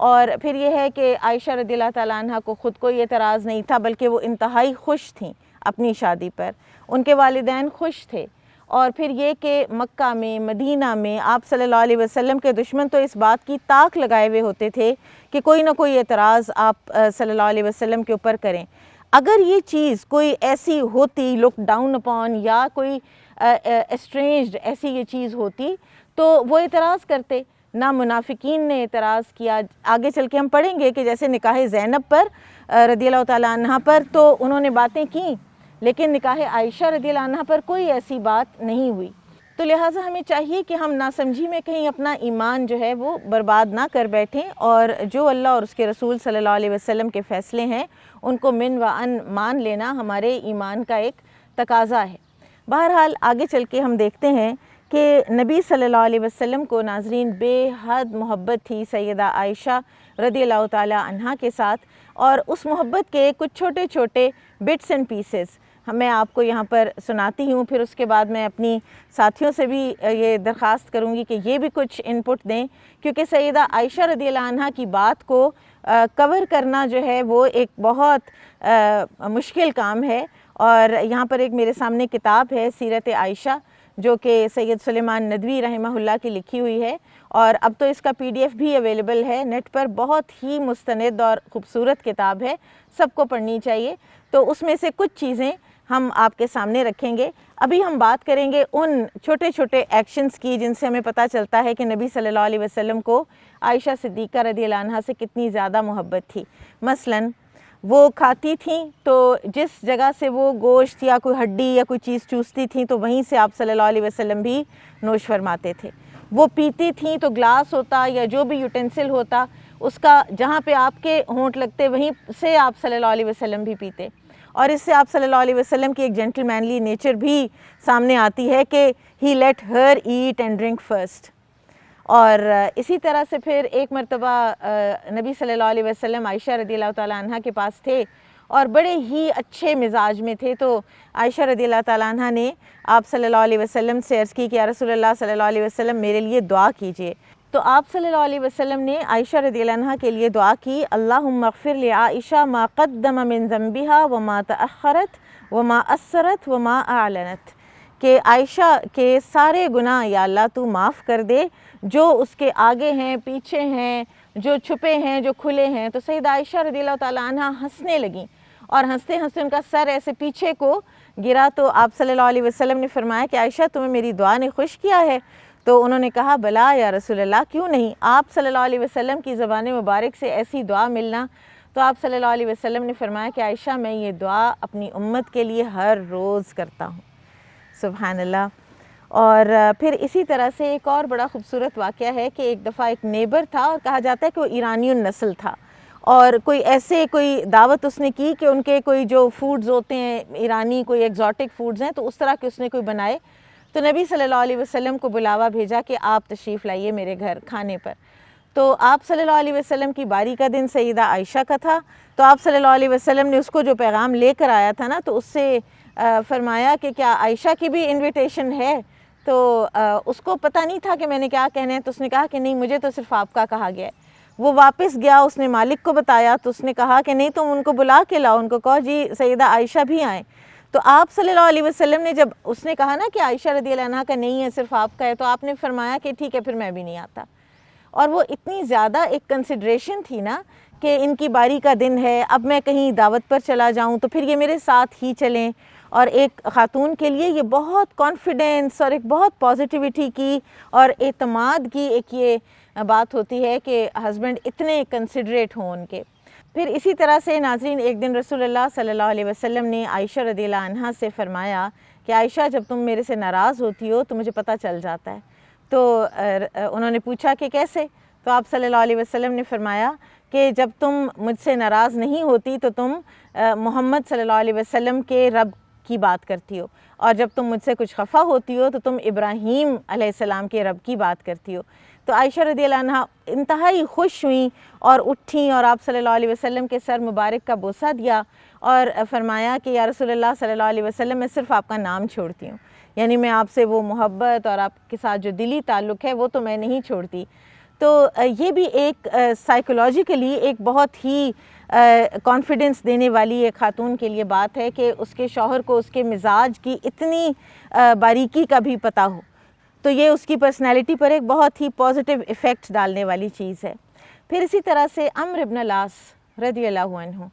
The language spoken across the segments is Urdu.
اور پھر یہ ہے کہ عائشہ رضی اللہ تعالیٰ عنہ کو خود کو یہ اعتراض نہیں تھا، بلکہ وہ انتہائی خوش تھیں اپنی شادی پر، ان کے والدین خوش تھے۔ اور پھر یہ کہ مکہ میں، مدینہ میں آپ صلی اللہ علیہ وسلم کے دشمن تو اس بات کی طاق لگائے ہوئے ہوتے تھے کہ کوئی نہ کوئی اعتراض آپ صلی اللہ علیہ وسلم کے اوپر کریں۔ اگر یہ چیز کوئی ایسی ہوتی، لک ڈاؤن اپون، یا کوئی اسٹرینجڈ ایسی یہ چیز ہوتی تو وہ اعتراض کرتے، نہ منافقین نے اعتراض کیا۔ آگے چل کے ہم پڑھیں گے کہ جیسے نکاح زینب پر رضی اللہ تعالیٰ عنہ پر تو انہوں نے باتیں کیں، لیکن نکاح عائشہ رضی اللہ عنہ پر کوئی ایسی بات نہیں ہوئی۔ تو لہٰذا ہمیں چاہیے کہ ہم ناسمجھی میں کہیں اپنا ایمان جو ہے وہ برباد نہ کر بیٹھیں، اور جو اللہ اور اس کے رسول صلی اللہ علیہ وسلم کے فیصلے ہیں ان کو من و ان مان لینا ہمارے ایمان کا ایک تقاضا ہے۔ بہرحال آگے چل کے ہم دیکھتے ہیں کہ نبی صلی اللہ علیہ وسلم کو ناظرین بے حد محبت تھی سیدہ عائشہ رضی اللہ تعالیٰ عنہ کے ساتھ، اور اس محبت کے کچھ چھوٹے چھوٹے بٹس اینڈ پیسز میں آپ کو یہاں پر سناتی ہوں، پھر اس کے بعد میں اپنی ساتھیوں سے بھی یہ درخواست کروں گی کہ یہ بھی کچھ انپٹ دیں، کیونکہ سیدہ عائشہ رضی اللہ عنہ کی بات کو کور کرنا جو ہے وہ ایک بہت مشکل کام ہے۔ اور یہاں پر ایک میرے سامنے کتاب ہے سیرت عائشہ، جو کہ سید سلیمان ندوی رحمہ اللہ کی لکھی ہوئی ہے، اور اب تو اس کا PDF بھی اویلیبل ہے نیٹ پر۔ بہت ہی مستند اور خوبصورت کتاب ہے، سب کو پڑھنی چاہیے۔ تو اس میں سے کچھ چیزیں ہم آپ کے سامنے رکھیں گے۔ ابھی ہم بات کریں گے ان چھوٹے چھوٹے ایکشنز کی جن سے ہمیں پتہ چلتا ہے کہ نبی صلی اللہ علیہ وسلم کو عائشہ صدیقہ رضی اللہ عنہ سے کتنی زیادہ محبت تھی۔ مثلاً وہ کھاتی تھیں تو جس جگہ سے وہ گوشت یا کوئی ہڈی یا کوئی چیز چوستی تھیں تو وہیں سے آپ صلی اللہ علیہ وسلم بھی نوش فرماتے تھے۔ وہ پیتی تھیں تو گلاس ہوتا یا جو بھی یوٹینسل ہوتا، اس کا جہاں پہ آپ کے ہونٹ لگتے وہیں سے آپ صلی اللہ علیہ وسلم بھی پیتے۔ اور اس سے آپ صلی اللہ علیہ وسلم کی ایک جینٹل مینلی نیچر بھی سامنے آتی ہے کہ he let her eat and drink first. اور اسی طرح سے پھر ایک مرتبہ نبی صلی اللہ علیہ وسلم عائشہ رضی اللہ تعالیٰ عنہ کے پاس تھے اور بڑے ہی اچھے مزاج میں تھے، تو عائشہ رضی اللہ تعالیٰ عنہ نے آپ صلی اللہ علیہ وسلم سے عرض کی کہ یا رسول اللہ صلی اللہ علیہ وسلم میرے لیے دعا کیجئے۔ تو آپ صلی اللہ علیہ وسلم نے عائشہ رضی اللہ عنہ کے لیے دعا کی، اللہم اغفر لعائشہ ما قدم من ذنبها وما تأخرت وما اسرت وما اعلنت، کہ عائشہ کے سارے گناہ یا اللہ تو معاف کر دے، جو اس کے آگے ہیں، پیچھے ہیں، جو چھپے ہیں، جو کھلے ہیں۔ تو سیدہ عائشہ رضی اللہ تعالیٰ عنہ ہنسنے لگیں، اور ہنستے ہنستے ان کا سر ایسے پیچھے کو گرا، تو آپ صلی اللہ علیہ وسلم نے فرمایا کہ عائشہ تمہیں میری دعا نے خوش کیا ہے؟ تو انہوں نے کہا بلا یا رسول اللہ، کیوں نہیں؟ آپ صلی اللہ علیہ وسلم کی زبان مبارک سے ایسی دعا ملنا۔ تو آپ صلی اللہ علیہ وسلم نے فرمایا کہ عائشہ میں یہ دعا اپنی امت کے لیے ہر روز کرتا ہوں۔ سبحان اللہ۔ اور پھر اسی طرح سے ایک اور بڑا خوبصورت واقعہ ہے کہ ایک دفعہ ایک نیبر تھا، اور کہا جاتا ہے کہ وہ ایرانی النسل تھا، اور کوئی دعوت اس نے کی کہ ان کے کوئی جو فوڈز ہوتے ہیں ایرانی، کوئی ایگزوٹک فوڈز ہیں، تو اس طرح کے اس نے کوئی بنائے۔ تو نبی صلی اللہ علیہ وسلم کو بلاوا بھیجا کہ آپ تشریف لائیے میرے گھر کھانے پر۔ تو آپ صلی اللہ علیہ وسلم کی باری کا دن سیدہ عائشہ کا تھا، تو آپ صلی اللہ علیہ وسلم نے اس کو جو پیغام لے کر آیا تھا نا، تو اس سے فرمایا کہ کیا عائشہ کی بھی انویٹیشن ہے؟ تو اس کو پتہ نہیں تھا کہ میں نے کیا کہنا ہے، تو اس نے کہا کہ نہیں، مجھے تو صرف آپ کا کہا گیا ہے۔ وہ واپس گیا، اس نے مالک کو بتایا، تو اس نے کہا کہ نہیں، تم ان کو بلا کے لاؤ، ان کو کہو جی سیدہ عائشہ بھی آئیں۔ تو آپ صلی اللہ علیہ وسلم نے جب اس نے کہا نا کہ عائشہ رضی اللہ عنہ کا نہیں ہے، صرف آپ کا ہے، تو آپ نے فرمایا کہ ٹھیک ہے، پھر میں بھی نہیں آتا۔ اور وہ اتنی زیادہ ایک کنسیڈریشن تھی نا کہ ان کی باری کا دن ہے، اب میں کہیں دعوت پر چلا جاؤں تو پھر یہ میرے ساتھ ہی چلیں۔ اور ایک خاتون کے لیے یہ بہت کانفیڈنس اور ایک بہت پازیٹیوٹی کی اور اعتماد کی ایک یہ بات ہوتی ہے کہ ہسبینڈ اتنے کنسیڈریٹ ہوں ان کے۔ پھر اسی طرح سے ناظرین ایک دن رسول اللہ صلی اللہ علیہ وسلم نے عائشہ رضی اللہ عنہا سے فرمایا کہ عائشہ جب تم میرے سے ناراض ہوتی ہو تو مجھے پتہ چل جاتا ہے۔ تو انہوں نے پوچھا کہ کیسے؟ تو آپ صلی اللہ علیہ وسلم نے فرمایا کہ جب تم مجھ سے ناراض نہیں ہوتی تو تم محمد صلی اللہ علیہ وسلم کے رب کی بات کرتی ہو، اور جب تم مجھ سے کچھ خفا ہوتی ہو تو تم ابراہیم علیہ السلام کے رب کی بات کرتی ہو۔ تو عائشہ رضی اللہ عنہ انتہائی خوش ہوئیں اور اٹھیں اور آپ صلی اللہ علیہ وسلم کے سر مبارک کا بوسہ دیا اور فرمایا کہ یا رسول اللہ صلی اللہ علیہ وسلم میں صرف آپ کا نام چھوڑتی ہوں، یعنی میں آپ سے وہ محبت اور آپ کے ساتھ جو دلی تعلق ہے وہ تو میں نہیں چھوڑتی۔ تو یہ بھی ایک سائیکولوجیکلی ایک بہت ہی کانفیڈنس دینے والی ایک خاتون کے لیے بات ہے کہ اس کے شوہر کو اس کے مزاج کی اتنی باریکی کا بھی پتہ ہو، تو یہ اس کی پرسنالٹی پر ایک بہت ہی پازیٹیو ایفیکٹ ڈالنے والی چیز ہے۔ پھر اسی طرح سے عمرو بن العاص رضی اللہ عنہ،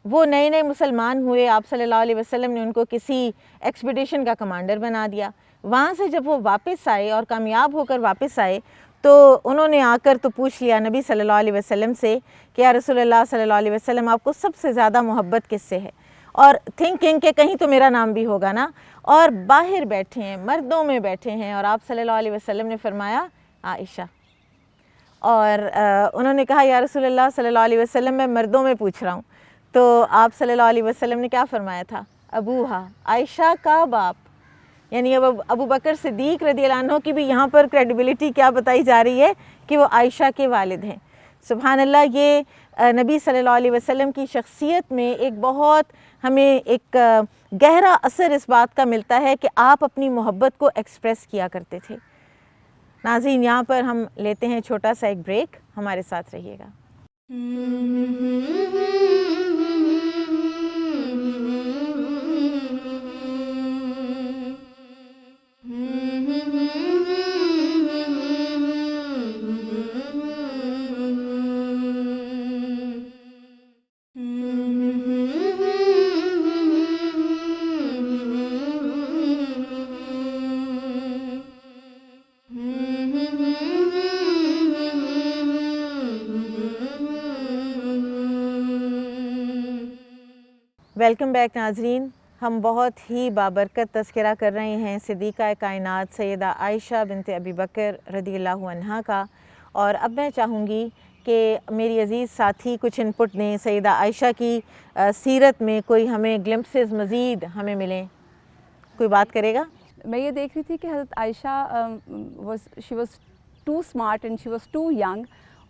وہ نئے نئے مسلمان ہوئے، آپ صلی اللہ علیہ وسلم نے ان کو کسی ایکسپیڈیشن کا کمانڈر بنا دیا۔ وہاں سے جب وہ واپس آئے اور کامیاب ہو کر واپس آئے تو انہوں نے آ کر تو پوچھ لیا نبی صلی اللہ علیہ وسلم سے کہ یا رسول اللہ صلی اللہ علیہ وسلم آپ کو سب سے زیادہ محبت کس سے ہے، اور تھنکنگ کہ کہیں تو میرا نام بھی ہوگا نا، اور باہر بیٹھے ہیں، مردوں میں بیٹھے ہیں، اور آپ صلی اللہ علیہ وسلم نے فرمایا عائشہ، اور انہوں نے کہا یا رسول اللہ صلی اللہ علیہ وسلم میں مردوں میں پوچھ رہا ہوں، تو آپ صلی اللہ علیہ وسلم نے کیا فرمایا تھا؟ ابوہا، عائشہ کا باپ، یعنی اب ابو بکر صدیق رضی اللہ عنہ کی بھی یہاں پر کریڈیبلٹی کیا بتائی جا رہی ہے کہ وہ عائشہ کے والد ہیں۔ سبحان اللہ، یہ نبی صلی اللہ علیہ وسلم کی شخصیت میں ایک بہت ہمیں ایک گہرا اثر اس بات کا ملتا ہے کہ آپ اپنی محبت کو ایکسپریس کیا کرتے تھے۔ ناظرین، یہاں پر ہم لیتے ہیں چھوٹا سا ایک بریک، ہمارے ساتھ رہیے گا۔ ویلکم بیک ناظرین، ہم بہت ہی بابرکت تذکرہ کر رہے ہیں صدیقہ کائنات سیدہ عائشہ بنت ابی بکر رضی اللہ عنہا کا، اور اب میں چاہوں گی کہ میری عزیز ساتھی کچھ انپٹ دیں سیدہ عائشہ کی سیرت میں، کوئی ہمیں گلمپسز مزید ہمیں ملیں۔ کوئی بات کرے گا؟ میں یہ دیکھ رہی تھی کہ حضرت Aisha she was too smart and she was too young,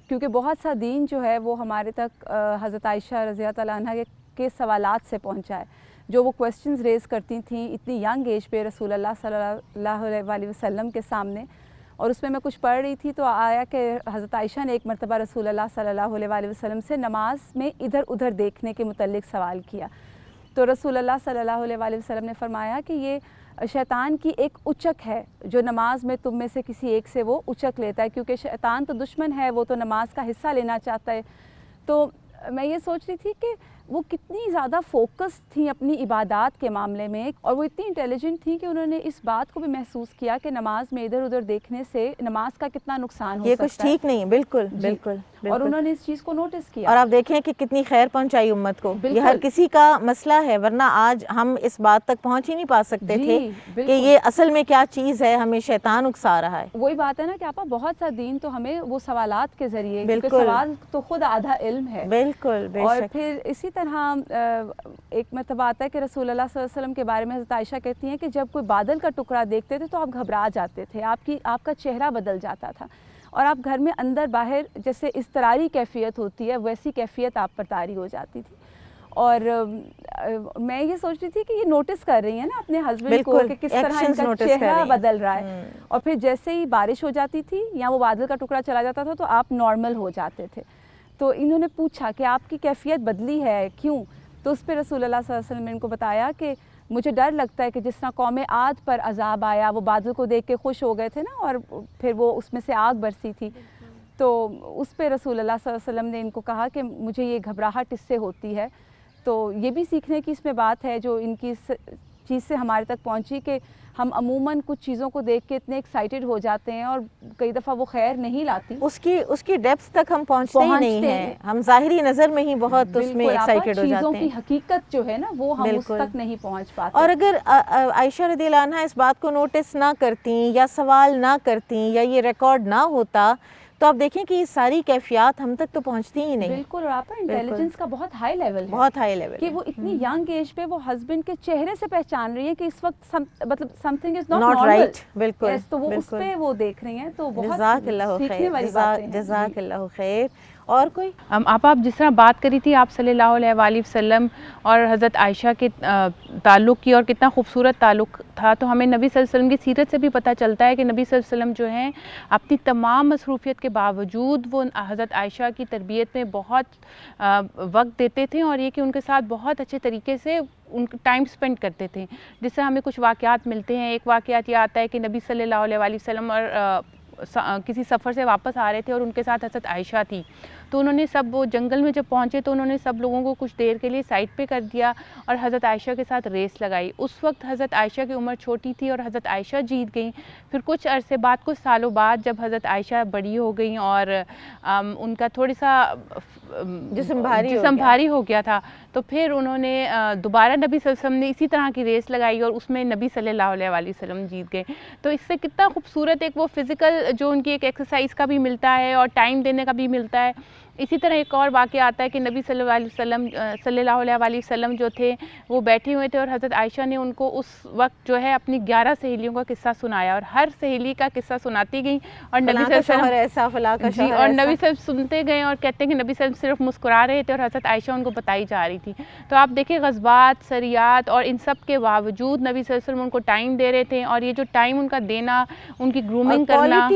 کیونکہ بہت سا دین جو ہے وہ ہمارے تک حضرت عائشہ رضی اللہ عنہا کے سوالات سے پہنچا ہے، جو وہ کویسچنز ریز کرتی تھیں اتنی ینگ ایج پہ رسول اللہ صلی اللہ علیہ وسلم کے سامنے۔ اور اس میں کچھ پڑھ رہی تھی تو آیا کہ حضرت عائشہ نے ایک مرتبہ رسول اللہ صلی اللہ علیہ وسلم سے نماز میں ادھر ادھر دیکھنے کے متعلق سوال کیا، تو رسول اللہ صلی اللہ علیہ وسلم نے فرمایا کہ یہ شیطان کی ایک اچک ہے جو نماز میں تم میں سے کسی ایک سے وہ اچک لیتا ہے، کیونکہ شیطان تو دشمن ہے، وہ تو نماز کا حصہ لینا چاہتا ہے۔ تو میں یہ سوچ رہی تھی کہ وہ کتنی زیادہ فوکس تھیں اپنی عبادات کے معاملے میں، اور وہ اتنی انٹیلیجنٹ تھیں کہ انہوں نے اس بات کو بھی محسوس کیا کہ نماز میں ادھر ادھر دیکھنے سے نماز کا کتنا نقصان ہو سکتا ہے، یہ کچھ ٹھیک نہیں، بالکل بالکل، اور انہوں نے اس چیز کو نوٹس کیا، اور آپ دیکھیں کہ کتنی خیر پہنچائی امت کو۔ یہ ہر کسی کا مسئلہ ہے، ورنہ آج ہم اس بات تک پہنچ ہی نہیں پا سکتے تھے کہ یہ اصل میں کیا چیز ہے، ہمیں شیطان اکسا رہا ہے۔ وہی بات ہے نا کہ آپا بہت سا دین تو ہمیں وہ سوالات کے ذریعے، کیونکہ سوال تو خود آدھا علم ہے۔ بالکل، اور پھر اسی طرح ایک مرتبہ آتا ہے کہ رسول اللہ صلی اللہ علیہ وسلم کے بارے میں حضرت عائشہ کہتی ہیں کہ جب کوئی بادل کا ٹکڑا دیکھتے تھے تو آپ گھبرا جاتے تھے، آپ کا چہرہ بدل جاتا تھا، اور آپ گھر میں اندر باہر جیسے اضطراری کیفیت ہوتی ہے ویسی کیفیت آپ پر طاری ہو جاتی تھی۔ اور میں یہ سوچ رہی تھی کہ یہ نوٹس کر رہی ہیں نا اپنے ہسبینڈ کو کہ کس طرح ان کا چہرہ بدل رہا ہے، اور پھر جیسے ہی بارش ہو جاتی تھی یا وہ بادل کا ٹکڑا چلا جاتا تھا تو آپ نارمل ہو جاتے تھے۔ تو انہوں نے پوچھا کہ آپ کی کیفیت بدلی ہے کیوں؟ تو اس پہ رسول اللہ صلی اللہ علیہ وسلم نے ان کو بتایا کہ مجھے ڈر لگتا ہے کہ جس طرح قوم عاد پر عذاب آیا، وہ بادل کو دیکھ کے خوش ہو گئے تھے نا، اور پھر وہ اس میں سے آگ برسی تھی، تو اس پہ رسول اللہ صلی اللہ علیہ وسلم نے ان کو کہا کہ مجھے یہ گھبراہٹ اس سے ہوتی ہے۔ تو یہ بھی سیکھنے کی اس میں بات ہے جو ان کی چیز سے ہمارے تک پہنچی کہ ہم عموماً کچھ چیزوں کو دیکھ کے اتنے ایکسائٹیڈ ہو جاتے ہیں اور کئی دفعہ وہ خیر نہیں لاتی، اس کی ڈیپتھ تک ہم پہنچتے ہی نہیں ہیں، ہم ظاہری نظر میں ہی بہت اس میں ایکسائٹیڈ ہو جاتے ہیں، چیزوں کی حقیقت جو ہے نا وہ ہم اس تک نہیں پہنچ پاتے۔ اور اگر عائشہ رضی اللہ عنہا اس بات کو نوٹس نہ کرتی یا سوال نہ کرتی یا یہ ریکارڈ نہ ہوتا تو آپ دیکھیں کہ یہ ساری کیفیات ہم تک تو پہنچتی ہی نہیں۔ بالکل، اور آپ کا انٹیلیجنس کا بہت ہائی لیول ہے، بہت ہائی لیول، کہ وہ اتنی ینگ ایج پہ وہ ہسبینڈ کے چہرے سے پہچان رہی ہیں کہ اس وقت مطلب some thing is not right, بالکل، تو وہ اس پہ وہ دیکھ رہی ہیں، تو بہت جزاک اللہ خیر، جزاک اللہ خیر۔ اور کوئی آپ جس طرح بات کری تھی آپ صلی اللہ علیہ وآلہ وسلم اور حضرت عائشہ کے تعلق کی، اور کتنا خوبصورت تعلق تھا، تو ہمیں نبی صلی اللہ علیہ وسلم کی سیرت سے بھی پتہ چلتا ہے کہ نبی صلی اللہ علیہ وسلم جو ہیں اپنی تمام مصروفیت کے باوجود وہ حضرت عائشہ کی تربیت میں بہت وقت دیتے تھے اور یہ کہ ان کے ساتھ بہت اچھے طریقے سے ان کا ٹائم سپینڈ کرتے تھے. جس سے ہمیں کچھ واقعات ملتے ہیں. ایک واقعات یہ آتا ہے کہ نبی صلی اللہ علیہ وآلہ وسلم اور کسی سفر سے واپس آ رہے تھے اور ان کے ساتھ حضرت عائشہ تھی. تو انہوں نے سب وہ جنگل میں جب پہنچے تو انہوں نے سب لوگوں کو کچھ دیر کے لیے سائڈ پہ کر دیا اور حضرت عائشہ کے ساتھ ریس لگائی. اس وقت حضرت عائشہ کی عمر چھوٹی تھی اور حضرت عائشہ جیت گئیں. پھر کچھ عرصے بعد, کچھ سالوں بعد, جب حضرت عائشہ بڑی ہو گئیں اور ان کا تھوڑا سا جسم بھاری ہو گیا تھا, تو پھر انہوں نے دوبارہ نبی صلی اللہ علیہ وسلم نے اسی طرح کی ریس لگائی اور اس میں نبی صلی اللہ علیہ وآلہ وسلم جیت گئے. تو اس سے کتنا خوبصورت ایک وہ فزیکل جو ان کی ایک ایکسرسائز کا بھی ملتا ہے اور ٹائم دینے کا بھی ملتا ہے. اسی طرح ایک اور واقعہ آتا ہے کہ نبی صلی اللہ علیہ وآلہ وسلم جو تھے وہ بیٹھے ہوئے تھے اور حضرت عائشہ نے ان کو اس وقت جو ہے اپنی 11 سہیلیوں کا قصہ سنایا اور ہر سہیلی کا قصہ سناتی گئیں اور نبی صلی اللہ علیہ وسلم اور نبی صلی سنتے گئے اور کہتے ہیں کہ نبی صلی صرف مسکرا رہے تھے اور حضرت عائشہ ان کو بتائی جا رہی تھی. تو آپ دیکھیں غزوات, سریات اور ان سب کے باوجود نبی صلی اللہ علیہ وسلم ان کو ٹائم دے رہے تھے اور یہ جو ٹائم ان کا دینا, ان کی گرومنگ کرنا,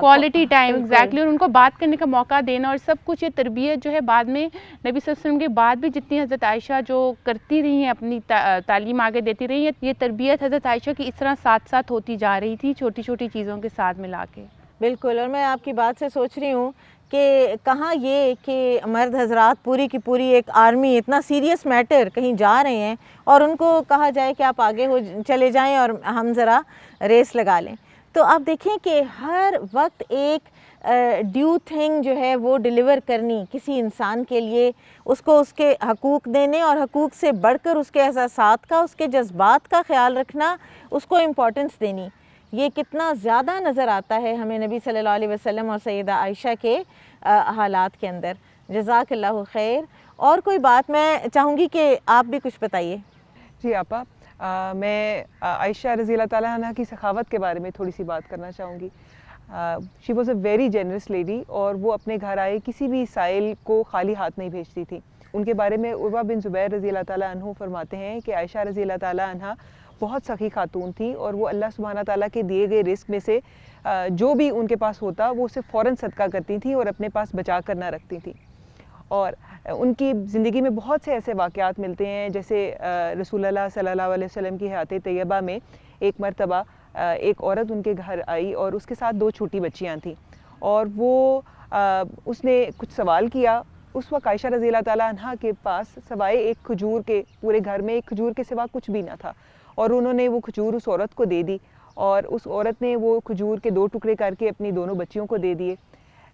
کوالٹی ٹائم ایگزیکٹلی, اور ان کو بات کرنے کا موقع دینا اور سب کچھ, یہ تربیت جو ہے بعد میں نبی صلی اللہ علیہ وسلم کے بعد بھی جتنی حضرت عائشہ جو کرتی رہی ہیں, اپنی تعلیم آگے دیتی رہی ہیں, یہ تربیت حضرت عائشہ کی اس طرح ساتھ ساتھ ہوتی جا رہی تھی, چھوٹی چھوٹی چیزوں کے ساتھ ملا کے. بالکل. اور میں آپ کی بات سے سوچ رہی ہوں کہ کہاں یہ کہ مرد حضرات پوری کی پوری ایک آرمی اتنا سیریس میٹر کہیں جا رہے ہیں اور ان کو کہا جائے کہ آپ آگے چلے جائیں اور ہم ذرا ریس لگا لیں. تو آپ دیکھیں کہ ہر وقت ایک ڈیو تھنگ جو ہے وہ ڈیلیور کرنی کسی انسان کے لیے, اس کو اس کے حقوق دینے اور حقوق سے بڑھ کر اس کے احساسات کا, اس کے جذبات کا خیال رکھنا, اس کو امپورٹنس دینی, یہ کتنا زیادہ نظر آتا ہے ہمیں نبی صلی اللہ علیہ وسلم اور سیدہ عائشہ کے حالات کے اندر. جزاک اللہ خیر. اور کوئی بات میں چاہوں گی کہ آپ بھی کچھ بتائیے. جی آپا, میں عائشہ رضی اللہ تعالیٰ عنہ کی سخاوت کے بارے میں تھوڑی سی بات کرنا چاہوں گی. She was a very generous lady اور وہ اپنے گھر آئے کسی بھی سائل کو خالی ہاتھ نہیں بھیجتی تھی. ان کے بارے میں عروہ بن زبیر رضی اللہ تعالیٰ عنہ فرماتے ہیں کہ عائشہ رضی اللہ تعالیٰ عنہ بہت سخی خاتون تھی اور وہ اللہ سبحانہ تعالیٰ کے دیے گئے رزق میں سے جو بھی ان کے پاس ہوتا وہ اسے فوراً صدقہ کرتی تھیں اور اپنے پاس بچا کر نہ رکھتی تھیں. اور ان کی زندگی میں بہت سے ایسے واقعات ملتے ہیں, جیسے رسول اللہ صلی اللہ علیہ وسلم کی حیات طیبہ میں ایک مرتبہ ایک عورت ان کے گھر آئی اور اس کے ساتھ 2 چھوٹی بچیاں تھیں اور وہ اس نے کچھ سوال کیا. اس وقت عائشہ رضی اللہ تعالیٰ عنہ کے پاس سوائے ایک کھجور کے, پورے گھر میں ایک کھجور کے سوا کچھ بھی نہ تھا اور انہوں نے وہ کھجور اس عورت کو دے دی اور اس عورت نے وہ کھجور کے 2 ٹکڑے کر کے اپنی دونوں بچیوں کو دے دیے.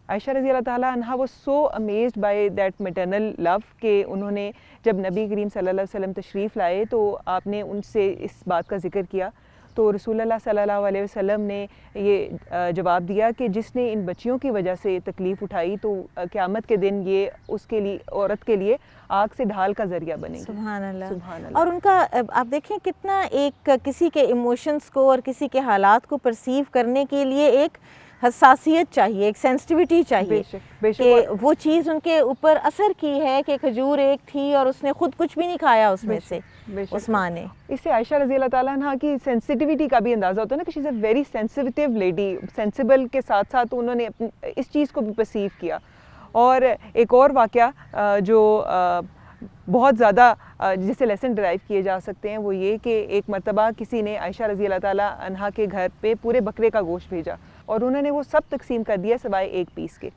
عائشہ رضی اللہ تعالیٰ عنہ was so amazed by that maternal love کہ انہوں نے جب نبی کریم صلی اللہ علیہ وسلم تشریف لائے تو آپ نے ان سے اس بات کا ذکر کیا تو رسول اللہ صلی اللہ علیہ وسلم نے یہ جواب دیا کہ جس نے ان بچیوں کی وجہ سے تکلیف اٹھائی تو قیامت کے دن یہ اس کے لیے, عورت کے لیے آگ سے ڈھال کا ذریعہ بنے گی. سبحان اللہ. سبحان اللہ. اور ان کا آپ دیکھیں کتنا ایک کسی کے ایموشنز کو اور کسی کے حالات کو پرسیو کرنے کے لیے ایک حساسیت چاہیے, ایک سینسٹیوٹی چاہیے کہ وہ چیز ان کے اوپر اثر کی ہے کہ کھجور ایک تھی اور اس نے خود کچھ بھی نہیں کھایا اس میں سے, اس ماں نے. اس سے عائشہ رضی اللہ تعالیٰ عنہ کی سینسٹیوٹی کا بھی اندازہ ہوتا ہے نا کہ she is a very sensitive lady, sensible کے ساتھ ساتھ انہوں نے اس چیز کو بھی پرسیو کیا. اور ایک اور واقعہ جو بہت زیادہ جسے لیسن ڈرائیو کیے جا سکتے ہیں وہ یہ کہ ایک مرتبہ کسی نے عائشہ رضی اللہ تعالیٰ عنہ کے گھر پہ پورے بکرے کا گوشت بھیجا اور انہوں نے وہ سب تقسیم کر دیا سوائے ایک پیس کے.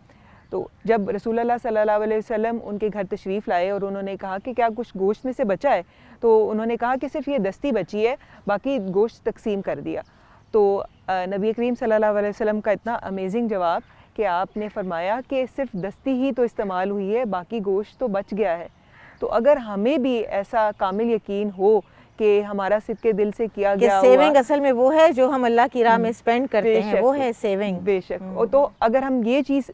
تو جب رسول اللہ صلی اللہ علیہ وسلم ان کے گھر تشریف لائے اور انہوں نے کہا کہ کیا کچھ گوشت میں سے بچا ہے, تو انہوں نے کہا کہ صرف یہ دستی بچی ہے, باقی گوشت تقسیم کر دیا. تو نبی کریم صلی اللہ علیہ وسلم کا اتنا امیزنگ جواب کہ آپ نے فرمایا کہ صرف دستی ہی تو استعمال ہوئی ہے, باقی گوشت تو بچ گیا ہے. تو اگر ہمیں بھی ایسا کامل یقین ہو کہ ہمارا صدقے دل سے کیا گیا ہوا, سیونگ اصل میں وہ ہے جو ہم اللہ کی راہ میں اسپینڈ کرتے ہیں, وہ ہے سیونگ. بے شک. تو اگر ہم یہ چیز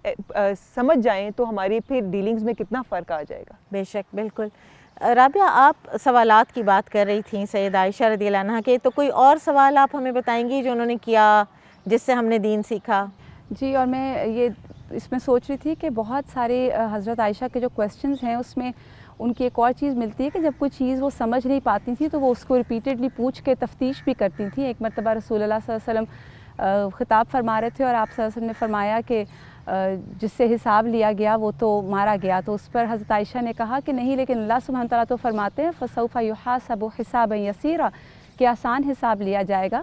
سمجھ جائیں تو ہماری پھر ڈیلنگز میں کتنا فرق آ جائے گا. بے شک, بالکل. رابعہ, آپ سوالات کی بات کر رہی تھیں سیدہ عائشہ رضی اللہ عنہا کے, تو کوئی اور سوال آپ ہمیں بتائیں گی جو انہوں نے کیا جس سے ہم نے دین سیکھا؟ جی, اور میں یہ اس میں سوچ رہی تھی کہ بہت سارے حضرت عائشہ کے جو کویسچنز ہیں اس میں ان کی ایک اور چیز ملتی ہے کہ جب کوئی چیز وہ سمجھ نہیں پاتی تھی تو وہ اس کو ریپیٹڈلی پوچھ کے تفتیش بھی کرتی تھیں. ایک مرتبہ رسول اللہ صلی اللہ علیہ وسلم خطاب فرما رہے تھے اور آپ صلی اللہ علیہ وسلم نے فرمایا کہ جس سے حساب لیا گیا وہ تو مارا گیا. تو اس پر حضرت عائشہ نے کہا کہ نہیں، لیکن اللہ سبحانہ تعالیٰ تو فرماتے ہیں فَسَوْفَ يُحَاسَبُ حِسَابًا يَسِيرًا، کہ آسان حساب لیا جائے گا.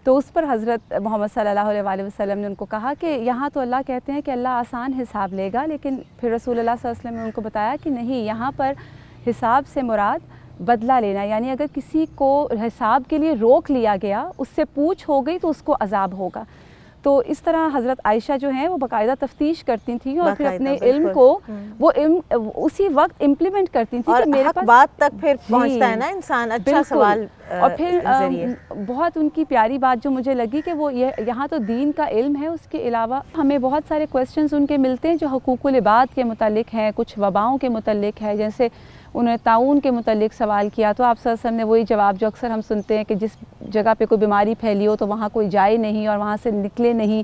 تو اس پر حضرت محمد صلی اللہ علیہ وآلہ وسلم نے ان کو کہا کہ یہاں تو اللہ کہتے ہیں کہ اللہ آسان حساب لے گا، لیکن پھر رسول اللہ صلی اللہ علیہ وسلم نے ان کو بتایا کہ نہیں، یہاں پر حساب سے مراد بدلہ لینا، یعنی اگر کسی کو حساب کے لیے روک لیا گیا، اس سے پوچھ ہو گئی تو اس کو عذاب ہوگا. تو اس طرح حضرت عائشہ جو ہیں وہ باقاعدہ تفتیش کرتی تھیں اور پھر اپنے علم کو وہ اسی وقت امپلیمنٹ کرتی تھیں کہ میرے پاس بات تک پھر پہنچتا ہے نا انسان اچھا سوال. اور پھر بہت ان کی پیاری بات جو مجھے لگی کہ وہ یہاں تو دین کا علم ہے، اس کے علاوہ ہمیں بہت سارے کویسچنز ان کے ملتے ہیں جو حقوق العباد کے متعلق ہیں، کچھ وباؤں کے متعلق ہے. جیسے انہوں نے تعاون کے متعلق سوال کیا تو آپ صلی اللہ علیہ وسلم نے وہی جواب جو اکثر ہم سنتے ہیں کہ جس جگہ پہ کوئی بیماری پھیلی ہو تو وہاں کوئی جائے نہیں اور وہاں سے نکلے نہیں،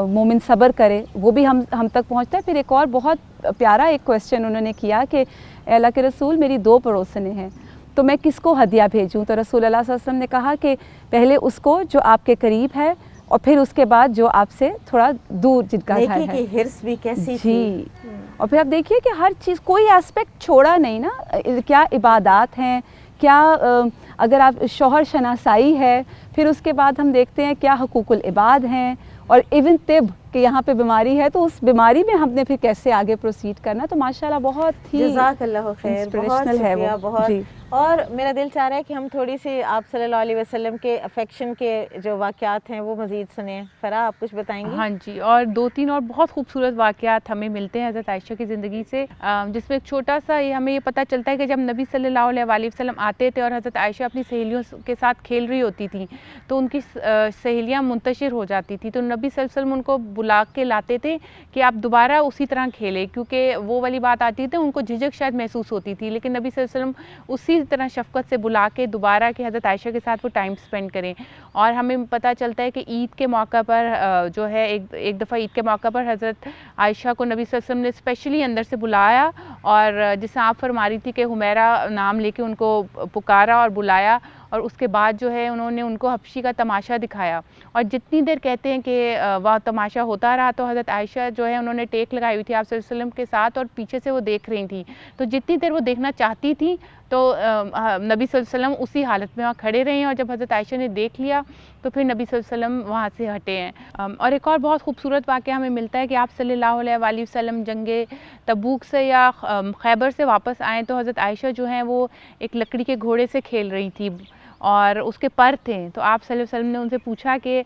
مومن صبر کرے، وہ بھی ہم تک پہنچتا ہے. پھر ایک اور بہت پیارا ایک کویسچن انہوں نے کیا کہ اے اللہ کے رسول، میری 2 پڑوسنیں ہیں تو میں کس کو ہدیہ بھیجوں؟ تو رسول اللہ صلی اللہ علیہ وسلم نے کہا کہ پہلے اس کو جو آپ کے قریب ہے اور پھر اس کے بعد جو آپ سے تھوڑا دور جن کا گھر ہے. ہرس بھی کیسی جی. اور پھر آپ دیکھیے کہ ہر چیز کوئی ایسپیکٹ چھوڑا نہیں نا. کیا عبادات ہیں، کیا اگر آپ شوہر شناسائی ہے، پھر اس کے بعد ہم دیکھتے ہیں کیا حقوق العباد ہیں، اور ایون طب کہ یہاں پہ بیماری ہے تو اس بیماری میں ہم نے پھر کیسے آگے پروسیڈ کرنا. تو ماشاءاللہ بہت ہی جزاک اللہ خیر، بہت شکریہ. بہت جی. اور میرا دل چاہ رہا ہے کہ ہم تھوڑی سی آپ صلی اللہ علیہ وسلم کے افیکشن کے جو واقعات ہیں وہ مزید سنیں. فرا، آپ کچھ بتائیں گی؟ ہاں جی، اور 2-3 اور بہت خوبصورت واقعات ہمیں ملتے ہیں حضرت عائشہ کی زندگی سے، جس میں ایک چھوٹا سا ہمیں یہ پتہ چلتا ہے کہ جب نبی صلی اللہ علیہ وآلہ وسلم آتے تھے اور حضرت عائشہ اپنی سہیلیوں کے ساتھ کھیل رہی ہوتی تھیں تو ان کی سہیلیاں منتشر ہو جاتی تھیں، تو نبی صلی اللہ علیہ وسلم ان کو بلا کے لاتے تھے کہ آپ دوبارہ اسی طرح کھیلیں، کیونکہ وہ والی بات آتی تھی ان کو جھجک شاید محسوس ہوتی تھی، لیکن نبی صلی اللہ علیہ وسلم اسی طرح شفقت سے بلا کے دوبارہ کہ حضرت عائشہ کے ساتھ وہ ٹائم سپینڈ کریں. اور ہمیں پتہ چلتا ہے کہ عید کے موقع پر جو ہے ایک دفعہ عید کے موقع پر حضرت عائشہ کو نبی صلی اللہ علیہ وسلم نے اسپیشلی اندر سے بلایا، اور جسے آپ فرما رہی تھی کہ حمیرہ نام لے کے ان کو پکارا اور بلایا، اور اس کے بعد جو ہے انہوں نے ان کو حبشی کا تماشا دکھایا. اور جتنی دیر کہتے ہیں کہ وہ تماشا ہوتا رہا تو حضرت عائشہ جو ہے انہوں نے ٹیک لگائی ہوئی تھی آپ صلی اللہ علیہ وسلم کے ساتھ اور پیچھے سے وہ دیکھ رہی تھیں. تو جتنی دیر وہ دیکھنا چاہتی تھیں تو نبی صلی اللہ علیہ وسلم اسی حالت میں وہاں کھڑے رہے ہیں، اور جب حضرت عائشہ نے دیکھ لیا تو پھر نبی صلی اللہ علیہ وسلم وہاں سے ہٹے ہیں. اور ایک اور بہت خوبصورت واقعہ ہمیں ملتا ہے کہ آپ صلی اللہ علیہ وآلہ وسلم جنگ تبوک سے یا خیبر سے واپس آئیں تو حضرت عائشہ جو ہیں وہ ایک لکڑی کے گھوڑے سے کھیل رہی تھی اور اس کے پر تھے. تو آپ صلی اللہ علیہ وسلم نے ان سے پوچھا کہ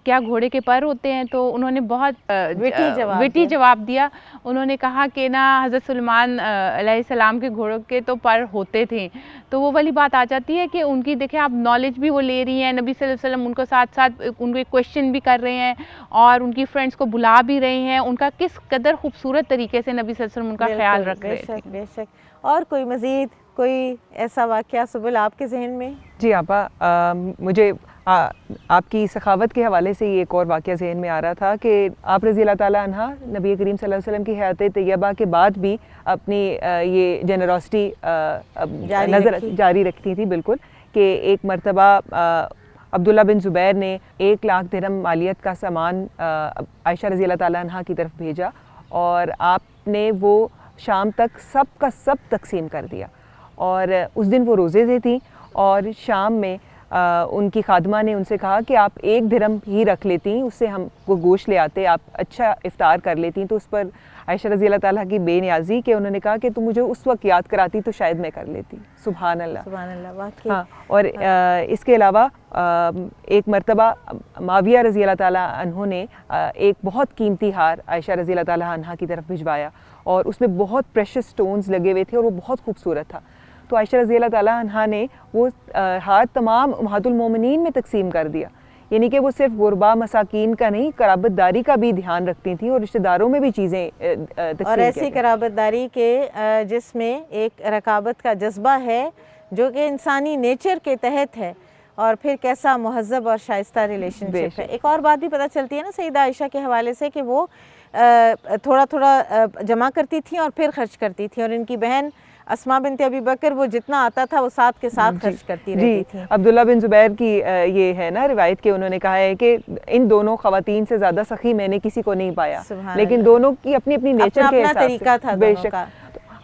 کیا گھوڑے کے پر ہوتے ہیں؟ تو انہوں نے بہت وٹی جواب دیا. انہوں نے کہا کہ نا حضرت سلیمان علیہ السلام کے گھوڑوں کے تو پر ہوتے تھے. تو وہ والی بات آ جاتی ہے کہ ان کی دیکھیں آپ نالج بھی وہ لے رہی ہیں، نبی صلی اللہ علیہ وسلم ان کو ساتھ ساتھ ان کو ایک کویشچن بھی کر رہے ہیں اور ان کی فرینڈس کو بلا بھی رہے ہیں. ان کا کس قدر خوبصورت طریقے سے نبی صلی اللہ علیہ وسلم ان کا خیال رکھ رہے تھے. بے شک. اور کوئی مزید کوئی ایسا واقعہ سبل آپ کے ذہن میں؟ جی آپا، مجھے آپ کی سخاوت کے حوالے سے یہ ایک اور واقعہ ذہن میں آ رہا تھا کہ آپ رضی اللہ تعالیٰ عنہ نبی کریم صلی اللہ علیہ وسلم کی حیات طیبہ کے بعد بھی اپنی یہ جنراسٹی جاری رکھتی تھی. بالکل کہ ایک مرتبہ عبداللہ بن زبیر نے 1 لاکھ درہم مالیت کا سامان عائشہ رضی اللہ تعالیٰ عنہ کی طرف بھیجا اور آپ نے وہ شام تک سب کا سب تقسیم کر دیا. اور اس دن وہ روزے سے تھیں اور شام میں ان کی خادمہ نے ان سے کہا کہ آپ 1 درہم ہی رکھ لیتی، اس سے ہم وہ گوشت لے آتے، آپ اچھا افطار کر لیتی. تو اس پر عائشہ رضی اللہ تعالیٰ کی بے نیازی کہ انہوں نے کہا کہ تم مجھے اس وقت یاد کراتی تو شاید میں کر لیتی. سبحان اللہ، سبحان اللہ. واقعی. ہاں. اور اس کے علاوہ ایک مرتبہ معاویہ رضی اللہ تعالیٰ عنہ نے ایک بہت قیمتی ہار عائشہ رضی اللہ تعالیٰ عنہ کی طرف بھجوایا اور اس میں بہت پریشس سٹونز لگے ہوئے تھے اور وہ بہت خوبصورت تھا. تو عائشہ رضی اللہ تعالیٰ عنہ نے وہ ہار تمام امہات المومنین میں تقسیم کر دیا. یعنی کہ وہ صرف غربا مساکین کا نہیں، قرابت داری کا بھی دھیان رکھتی تھیں اور رشتہ داروں میں بھی چیزیں تقسیم. اور ایسی قرابت داری کے جس میں ایک رقابت کا جذبہ ہے جو کہ انسانی نیچر کے تحت ہے، اور پھر کیسا مہذب اور شائستہ ریلیشن شپ ہے. ایک اور بات بھی پتہ چلتی ہے نا سیدہ عائشہ کے حوالے سے کہ وہ تھوڑا تھوڑا جمع کرتی تھیں اور پھر خرچ کرتی تھیں، اور ان کی بہن اسماء بنت ابی بکر وہ جتنا آتا تھا وہ ساتھ کے ساتھ خرچ کرتی رہتی تھی. عبداللہ بن زبیر کی یہ ہے نا روایت کہ انہوں نے کہا ہے کہ ان دونوں خواتین سے زیادہ سخی میں نے کسی کو نہیں پایا, لیکن دونوں کی اپنی اپنی نیچر کے حساب سے طریقہ تھا دونوں کا.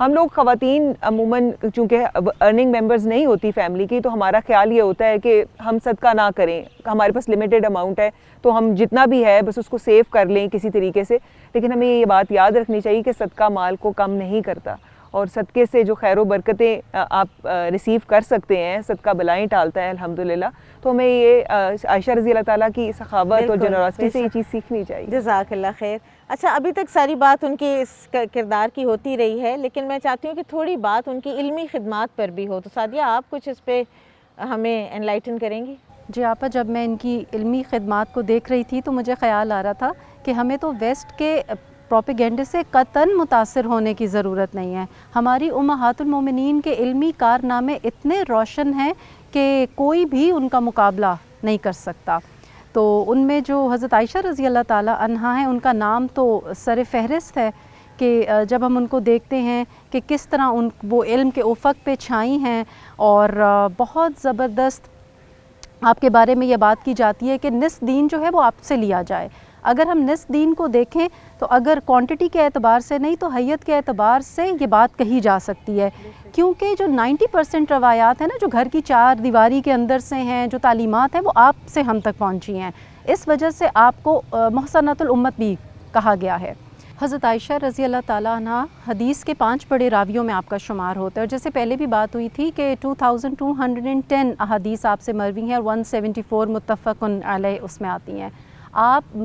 ہم لوگ خواتین عموماً چونکہ ارننگ ممبرز نہیں ہوتی فیملی کی, تو ہمارا خیال یہ ہوتا ہے کہ ہم صدقہ نہ کریں, ہمارے پاس لمیٹڈ اماؤنٹ ہے تو ہم جتنا بھی ہے بس اس کو سیو کر لیں کسی طریقے سے. لیکن ہمیں یہ بات یاد رکھنی چاہیے کہ صدقہ مال کو کم نہیں کرتا, اور صدقے سے جو خیر و برکتیں آپ ریسیو کر سکتے ہیں, صدقہ بلائیں ٹالتا ہے الحمدللہ. تو ہمیں یہ عائشہ رضی اللہ تعالیٰ کی سخاوت اور جنراسٹی سے یہ چیز سیکھنی چاہیے. جزاک اللہ خیر. اچھا, ابھی تک ساری بات ان کی اس کردار کی ہوتی رہی ہے, لیکن میں چاہتی ہوں کہ تھوڑی بات ان کی علمی خدمات پر بھی ہو. تو سعدیہ آپ کچھ اس پہ ہمیں انلائٹن کریں گی؟ جی آپا, جب میں ان کی علمی خدمات کو دیکھ رہی تھی تو مجھے خیال آ رہا تھا کہ ہمیں تو ویسٹ کے پروپیگنڈے سے قطعاً متاثر ہونے کی ضرورت نہیں ہے. ہماری امہات المومنین کے علمی کارنامے اتنے روشن ہیں کہ کوئی بھی ان کا مقابلہ نہیں کر سکتا. تو ان میں جو حضرت عائشہ رضی اللہ تعالیٰ عنہا ہیں, ان کا نام تو سر فہرست ہے کہ جب ہم ان کو دیکھتے ہیں کہ کس طرح وہ علم کے افق پہ چھائی ہیں, اور بہت زبردست آپ کے بارے میں یہ بات کی جاتی ہے کہ نصف دین جو ہے وہ آپ سے لیا جائے. اگر ہم نصف دین کو دیکھیں تو اگر کوانٹٹی کے اعتبار سے نہیں تو حیت کے اعتبار سے یہ بات کہی جا سکتی ہے, کیونکہ جو 90% روایات ہیں نا, جو گھر کی چار دیواری کے اندر سے ہیں, جو تعلیمات ہیں وہ آپ سے ہم تک پہنچی ہیں. اس وجہ سے آپ کو محسنات الامت بھی کہا گیا ہے. حضرت عائشہ رضی اللہ تعالیٰ عنہ حدیث کے 5 بڑے راویوں میں آپ کا شمار ہوتا ہے, اور جیسے پہلے بھی بات ہوئی تھی کہ 2210 احادیث آپ سے مروی ہیں اور 174 متفق علیہ اس میں آتی ہیں. آپ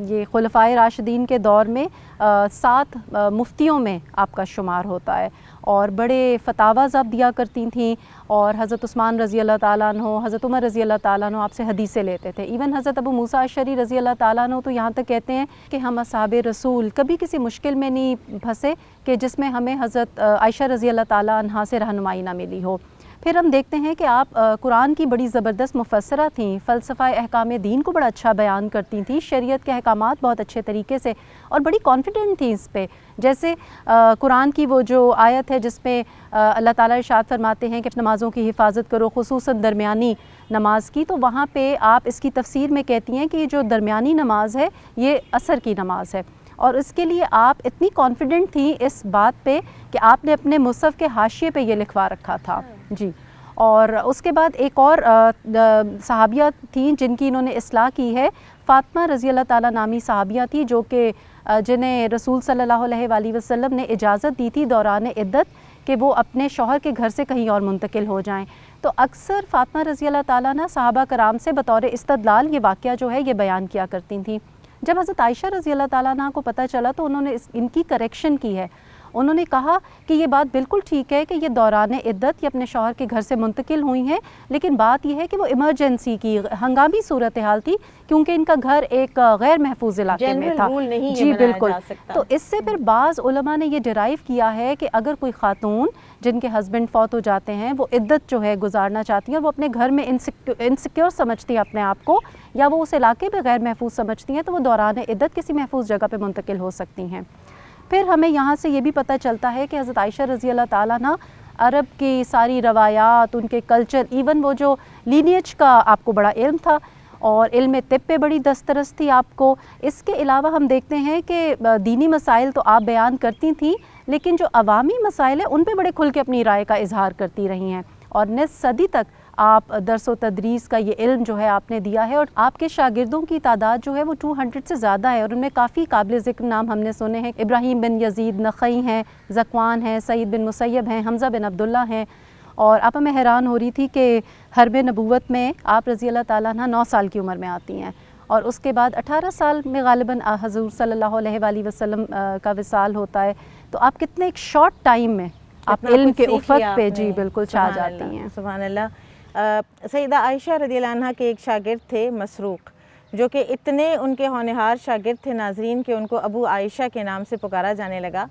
یہ خلفائے راشدین کے دور میں 7 مفتیوں میں آپ کا شمار ہوتا ہے, اور بڑے فتاواز آپ دیا کرتی تھیں, اور حضرت عثمان رضی اللہ تعالیٰ عنہ, حضرت عمر رضی اللہ تعالیٰ عنہ آپ سے حدیثیں لیتے تھے. ایون حضرت ابو موسیٰ اشعری رضی اللہ تعالیٰ عنہ تو یہاں تک کہتے ہیں کہ ہم اصحاب رسول کبھی کسی مشکل میں نہیں پھنسے کہ جس میں ہمیں حضرت عائشہ رضی اللہ تعالیٰ عنہ سے رہنمائی نہ ملی ہو. پھر ہم دیکھتے ہیں کہ آپ قرآن کی بڑی زبردست مفسرہ تھیں, فلسفہ احکام دین کو بڑا اچھا بیان کرتی تھیں, شریعت کے احکامات بہت اچھے طریقے سے, اور بڑی کانفیڈنٹ تھیں اس پہ. جیسے قرآن کی وہ جو آیت ہے جس میں اللہ تعالیٰ ارشاد فرماتے ہیں کہ نمازوں کی حفاظت کرو, خصوصاً درمیانی نماز کی, تو وہاں پہ آپ اس کی تفسیر میں کہتی ہیں کہ یہ جو درمیانی نماز ہے یہ عصر کی نماز ہے, اور اس کے لیے آپ اتنی کانفیڈنٹ تھیں اس بات پہ کہ آپ نے اپنے مصحف کے حاشیے پہ یہ لکھوا رکھا تھا. جی, اور اس کے بعد ایک اور صحابیہ تھیں جن کی انہوں نے اصلاح کی ہے. فاطمہ رضی اللہ تعالیٰ نامی صحابیہ تھی جو کہ جنہیں رسول صلی اللہ علیہ وآلہ وسلم نے اجازت دی تھی دوران عدت کہ وہ اپنے شوہر کے گھر سے کہیں اور منتقل ہو جائیں. تو اکثر فاطمہ رضی اللہ تعالیٰ نا صحابہ کرام سے بطور استدلال یہ واقعہ جو ہے یہ بیان کیا کرتی تھیں. جب حضرت عائشہ رضی اللہ تعالیٰ عنہ کو پتہ چلا تو انہوں نے ان کی کریکشن کی ہے. انہوں نے کہا کہ یہ بات بالکل ٹھیک ہے کہ یہ دوران عدت یہ اپنے شوہر کے گھر سے منتقل ہوئی ہیں, لیکن بات یہ ہے کہ وہ ایمرجنسی کی ہنگامی صورتحال تھی کیونکہ ان کا گھر ایک غیر محفوظ علاقے میں تھا. جی بالکل. تو اس سے پھر بعض علماء نے یہ ڈرائیو کیا ہے کہ اگر کوئی خاتون جن کے ہسبینڈ فوت ہو جاتے ہیں وہ عدت جو ہے گزارنا چاہتی ہیں, وہ اپنے گھر میں انسیکیور سمجھتی ہیں اپنے آپ کو, یا وہ اس علاقے میں غیر محفوظ سمجھتی ہیں, تو وہ دوران عدت کسی محفوظ جگہ پہ منتقل ہو سکتی ہیں. پھر ہمیں یہاں سے یہ بھی پتہ چلتا ہے کہ حضرت عائشہ رضی اللہ تعالیٰ عنہ عرب کی ساری روایات, ان کے کلچر, ایون وہ جو لینیج کا آپ کو بڑا علم تھا, اور علم طب پہ بڑی دسترس تھی آپ کو. اس کے علاوہ ہم دیکھتے ہیں کہ دینی مسائل تو آپ بیان کرتی تھیں, لیکن جو عوامی مسائل ہیں ان پہ بڑے کھل کے اپنی رائے کا اظہار کرتی رہی ہیں, اور نصف صدی تک آپ درس و تدریس کا یہ علم جو ہے آپ نے دیا ہے, اور آپ کے شاگردوں کی تعداد جو ہے وہ 200 سے زیادہ ہے, اور ان میں کافی قابل ذکر نام ہم نے سنے ہیں. ابراہیم بن یزید نخعی ہیں, ذکوان ہیں, سعید بن مسیب ہیں, حمزہ بن عبداللہ ہیں. اور آپا میں حیران ہو رہی تھی کہ حرب نبوت میں آپ رضی اللہ تعالیٰ عنہ 9 سال کی عمر میں آتی ہیں, اور اس کے بعد 18 سال میں غالباً حضور صلی اللہ علیہ وآلہ وسلم کا وصال ہوتا ہے. تو آپ کتنے ایک شارٹ ٹائم میں آپ علم کے افق پہ جی بالکل چھا جاتی ہیں. سبحان اللہ. سیدہ عائشہ رضی اللہ عنہ کے ایک شاگرد تھے مسروق, جو کہ اتنے ان کے ہونہار شاگرد تھے ناظرین کہ ان کو ابو عائشہ کے نام سے پکارا جانے لگا.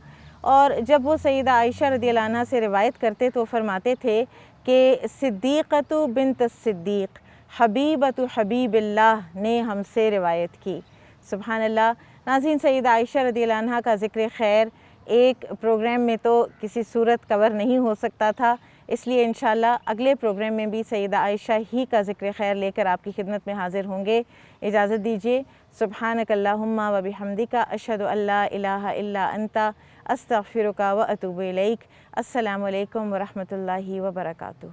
اور جب وہ سیدہ عائشہ رضی اللہ عنہ سے روایت کرتے تو فرماتے تھے کہ صدیقۃ بنت الصدیق حبیبۃ حبیب اللہ نے ہم سے روایت کی. سبحان اللہ. ناظرین, سیدہ عائشہ رضی اللہ عنہ کا ذکر خیر ایک پروگرام میں تو کسی صورت کور نہیں ہو سکتا تھا، اس لیے انشاءاللہ اگلے پروگرام میں بھی سیدہ عائشہ ہی کا ذکر خیر لے کر آپ کی خدمت میں حاضر ہوں گے۔ اجازت دیجیے۔ سبحانک اللہم و بحمدک، اشہد ان لا الہ الا انت، استغفرک و اتوب الیک۔ السلام علیکم ورحمۃ اللہ وبرکاتہ۔